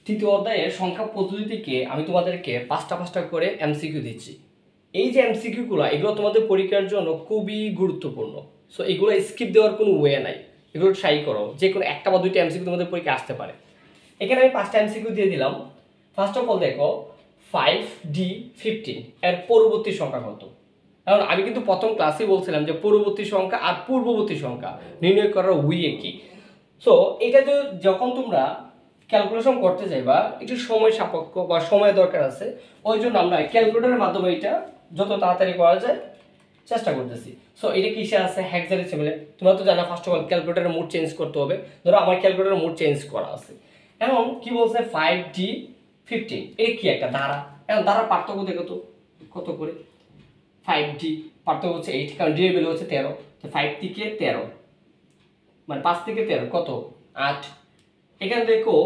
তৃতীয় অধ্যায়ের সংখ্যা পদ্ধতি থেকে আমি তোমাদেরকে পাঁচটা করে এমসিকিউ দিচ্ছি। এই যে এমসিকিউগুলো এগুলো তোমাদের পরীক্ষার জন্য খুবই গুরুত্বপূর্ণ। সো এগুলো স্কিপ দেওয়ার কোনো ওয়ে নাই, এগুলো ট্রাই করো। যে কোনো একটা বা দুইটা এমসিকিউ তোমাদের পরীক্ষা আসতে পারে। এখানে আমি 5টা এমসিকিউ দিয়ে দিলাম। ফার্স্ট অফ অল দেখো 5D15 এর পরবর্তী সংখ্যা কত। কারণ আমি কিন্তু প্রথম ক্লাসেই বলছিলাম যে পরবর্তী সংখ্যা আর পূর্ববর্তী সংখ্যা নির্ণয় করার ওয়ে কি। সো এটা যখন তোমরা ক্যালকুলেশন করতে যাইবা একটু সময় সাপেক্ষ বা সময় দরকার আছে, ওই জন্য আমরা ক্যালকুলেটরের মাধ্যমে এটা যত তাড়াতাড়ি করা যায় চেষ্টা করতেছি। সো এটা কিসে আছে, হেক্সাডেসিমেলে। তোমরা তো জানো ফার্স্ট অফ অল ক্যালকুলেটরের মোড চেঞ্জ করতে হবে। ধরো আমার ক্যালকুলেটরের মোড চেঞ্জ করা আছে। এখন কি বলছে 5D15, এটা কি একটা ধারা। এখন ধারার পার্থক্য দেখো তো কত করে। 5D পার্থক্য হচ্ছে 8, কারণ ডি এর ভ্যালু হচ্ছে 13, তো 5 থেকে 13 মানে 5 থেকে 13 কত 8। এখানে দেখো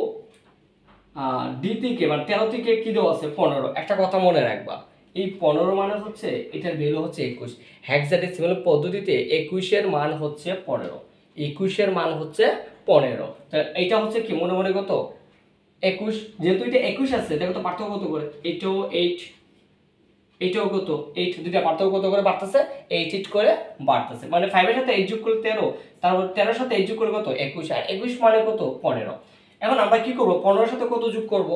ডি থেকে মানে 13 থেকে কি দেওয়া আছে 15। একটা কথা মনে রাখবা, এই 15 মানে হচ্ছে এটার ভ্যালু হচ্ছে 21। হেক্সাডেসিমাল পদ্ধতিতে 21 এর মান হচ্ছে 15, 21 এর মান হচ্ছে 15। তো এইটা হচ্ছে কি মনে মনে কত 21, যেহেতু এটা 21 আছে দেখো তো পার্থক্য কত করে, এটাও 8, এটাও কত 8, দুইটা পার্থক্য কত করে বাড়তেছে 8 করে বাড়তেছে। মানে 5 এর সাথে 8 যোগ করলে 13, তারপর 13 এর সাথে 8 যোগ করলে কত 21, আর 21 মানে কত 15। এখন আমরা কি করব 15 এর সাথে কত যোগ করব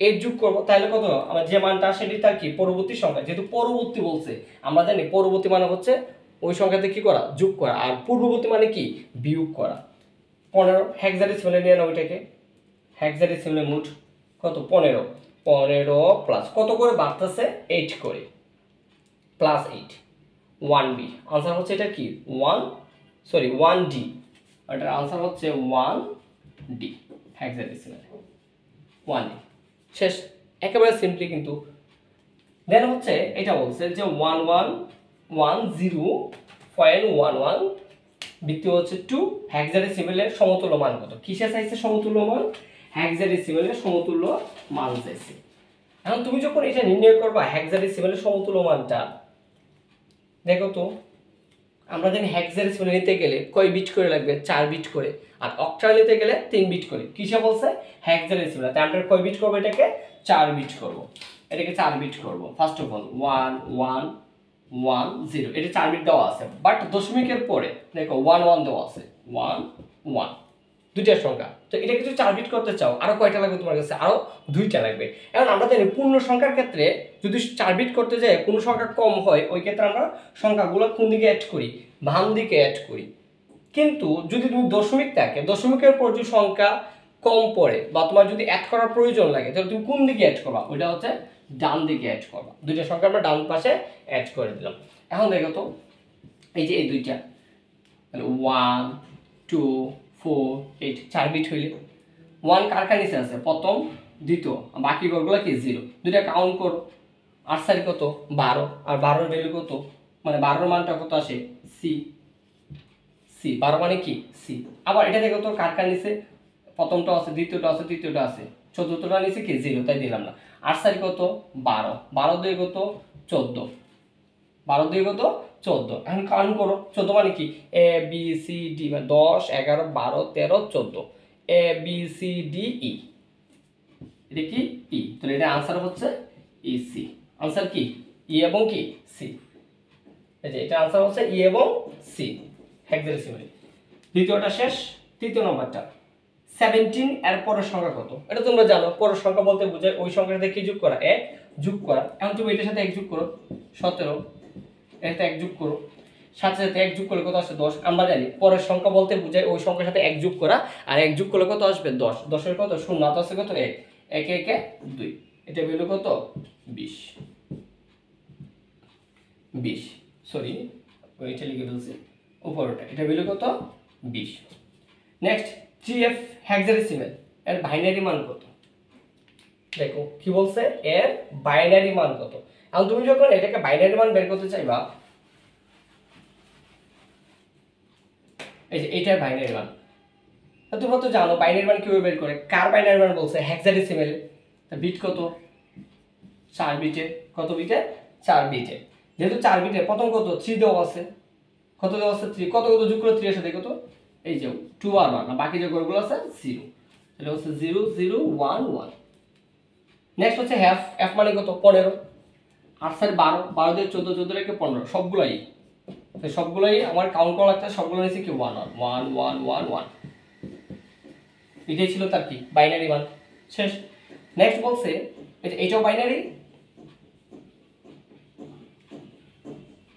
8 যোগ করব, তাহলে কত আমার যে মানটা সেটি তার কি পরবর্তী সংখ্যা। যেহেতু পরবর্তী বলছে আমরা জানি পরবর্তী মানে হচ্ছে ওই সংখ্যাতে কি করা যোগ করা, আর পূর্ববর্তী মানে কি বিয়োগ করা। 15 হেক্সাডেসিমালে নিয়ে নাও এটাকে, হেক্সাডেসিমালে মোট কত 15, 15 প্লাস কত করে বাড়তেছে 8 করে প্লাস 8 1b। आंसर হচ্ছে এটা কি 1d, এটার आंसर হচ্ছে 1d হেক্সাডেসিমাল 1d। শেষ, একেবারে সিম্পলি। কিন্তু দেন হচ্ছে এটা বলছে যে 1110.11 দ্বিতীয় হচ্ছে 2 হেক্সাডেসিমালের সমতুল্য মান কত। কিসে চাইছে সমতুল্য মান, হেক্সাডেসিমালের সমতুল্য মান চাইছে। এখন তুমি যখন এটা নির্ণয় করবা হেক্সাডেসিমালের সমতুল্য মানটা, দেখো তো আমরা জানি হেক্সাডেসিমাল নিতে গেলে কয় বিট করে লাগবে 4 বিট করে, আর অক্টাল নিতে গেলে 3 বিট করে। কিসে বলছে হেক্সাডেসিমাল, তাই আমরা কয় বিট করব এটাকে 4 বিট করব, এটাকে 4 বিট করব। ফার্স্ট অফ অল 1 1 1 0, এটা 4 বিট দেওয়া আছে, বাট দশমিকের পরে দেখো 1 1 দেওয়া আছে 1 1, দুইটা সংখ্যা। তো এটা কিছু 4 বিট করতে চাও আরো কয়টা লাগবে তোমার কাছে, আরো 2টা লাগবে। এখন আমরা জানি পূর্ণ সংখ্যার ক্ষেত্রে যদি 4 বিট করতে যাই কোনো সংখ্যা কম হয়, ওই ক্ষেত্রে আমরা সংখ্যাগুলো কোন দিকে অ্যাড করি, বাম দিকে অ্যাড করি। কিন্তু যদি তুমি দশমিক থাকে, দশমিকের পর যে সংখ্যা কম পড়ে বা তোমার যদি অ্যাড করার প্রয়োজন লাগে, তাহলে তুমি কোন দিকে অ্যাড করবা, ওইটা হচ্ছে ডান দিকে অ্যাড করবা। দুইটা সংখ্যা আমরা ডান পাশে অ্যাড করে দিলাম। এখন দেখো তো এই যে এই দুইটা, তাহলে 1 2 4 8 4 বিট হইলে 1 কার কার নিচে আছে প্রথম দ্বিতীয়, বাকি ঘরগুলো কি 0, দুইটা কাউন্ট করো। 8 4 কত 12, আর 12 এর ভ্যালু কত, মানে 12 এর মানটা কত আসে সি, 12 মানে কি সি। আবার এটা দেখো তো কার কার নিচে, প্রথমটা আছে দ্বিতীয়টা আছে তৃতীয়টা আছে, চতুর্থটা নিচে কি 0, তাই দিলাম না। 8 4 কত 12, 12 2 কত 14, 12 2 কত 14। এখন কাউন্ট করো 14 মানে কি এ বি সি ডি, মানে 10 11 12 13 14, A B C D E, এটা কি ই, তাহলে এটা आंसर হচ্ছে ই সি। आंसर কি ই এবং কি সি, এই যে এটা आंसर হচ্ছে ই এবং সি হেক্সাডেসিমাল। দ্বিতীয়টা শেষ, তৃতীয় নম্বরটা 17 এর পরের সংখ্যা কত। এটা তোমরা জানো পরের সংখ্যা বলতে বোঝায় ওই সংখ্যার সাথে কি যোগ করা, 1 যোগ করা। এখন তুমি এটার সাথে 1 যোগ করো 17, এটা 1 যোগ করো, সাথে সাথে 1 যোগ করলে কত আসে 10। আমরা জানি পরের সংখ্যা বলতে বোঝায় ওই সংখ্যার সাথে 1 যোগ করা, আর 1 যোগ করলে কত আসবে 10, 10 এর কত 0, হাতে আছে কত 1, 1 1 2, এটা ভ্যালু কত 20 20, সরি ওইটা লিখে ফেলছি উপরটা, এটা ভ্যালু কত 20। নেক্সট 3f হেক্সাডেসিমাল এর বাইনারি মান কত। দেখো কি বলছে এর বাইনারি মান কত। এখন তুমি যখন এটাকে বাইনারি মান বের করতে চাইবা, এই যে এটার বাইনারি মান, তোমরা তো জানো বাইনারি মান কিভাবে বের করে। কার বাইনারি মান বলছে হেক্সাডেসিমাল, তা বিট কত 4 বিটে, কত বিটে 4 বিটে। যেহেতু 4 বিটে প্রথম কত 3 দেওয়া আছে, কত দেওয়া আছে 3, কত কত যোগ করে 3 এর সাথে কত এই যে 2 আর 1, বাকি যে ঘরগুলো আছে 0, তাহলে হচ্ছে 0 0 1 1। নেক্সট হচ্ছে হ্যাফ, এফ মানে কত 15, 8 4 12, 12 দিয়ে 14, 14 রেখে 15, সবগুলাই তো সবগুলাই আমার কাউন্ট করা লাগছে, সবগুলো নিচে কি 1 1 1 1 1 1। এটাই ছিল তার কি বাইনারি মান শেষ। নেক্সট বলছে এটাও বাইনারি,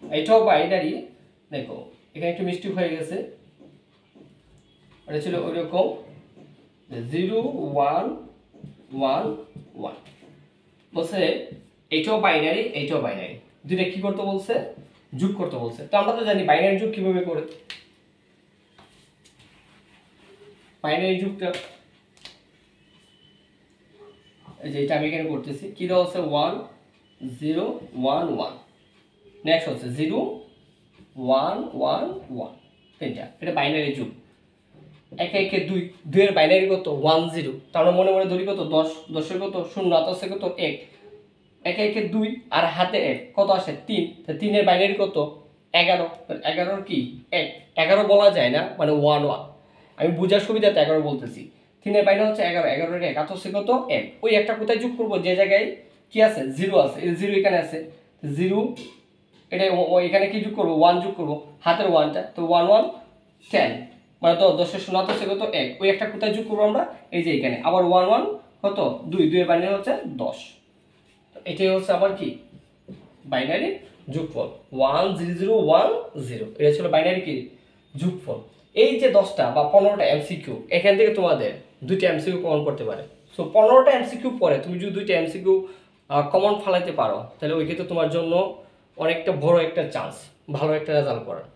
এটাও বাইনারি। দেখো এখানে একটু মিস্টেক হয়ে গেছে, এটা ছিল ওইরকম 0 1 1 1। বলছে এটাও বাইনারি, এটাও বাইনারি, দুইটা কি করতে বলছে যোগ করতে বলছে। তো আমরা তো জানি বাইনারি যোগ কিভাবে করে, বাইনারি যোগটা এই যে এটা আমি এখানে করতেছি, কি দেওয়া হচ্ছে 1 0 1 1। নেক্সট হচ্ছে 0 1 1 1, তিনটা, এটা বাইনারি যোগ। একে একে 2, 2 এর বাইনারি কত 1 0, তার মানে মনে মনে ধরি কত 10, 10 এর কত 0, 10 এর কত 1, একে একে 2 আর হাতে 1 কত আসে 3, তো 3 এর বাইনারি কত 11, 11 কি 1, 11 বলা যায় না মানে 1 1, আমি বুঝার সুবিধাতে 11 বলতেছি। 3 এর বাইনারি হচ্ছে 11, 11 এর 1, হচ্ছে কত 1। ওই একটা কোথায় যোগ করব, যে জায়গায় কি আছে 0 আছে, এই 0 এখানে আছে 0, এটা এখানে কি যোগ করব 1 যোগ করব, হাতের 1টা, তো 1 1 10, মানে তো 10 এর 0 তো সে কত 1, ওই একটা কোথায় যোগ করব আমরা এই যে এখানে, আবার 1 1 কত 2, 2 এর বাইনারি হচ্ছে 10। তো এটাই হচ্ছে আবার কি বাইনারি যোগফল 1 0 0 1 0, এটা ছিল বাইনারি কি যোগফল। এই যে 10টা বা 15টা এমসিকিউ, এখান থেকে তোমাদের দুইটা এমসিকিউ কমন করতে পারে। সো 15টা এমসিকিউ পরে তুমি যদি দুইটা এমসিকিউ কমন ফালাইতে পারো, তাহলে ওই ক্ষেত্রে তোমার জন্য অনেকটা বড় একটা চান্স ভালো একটা রেজাল্ট করার।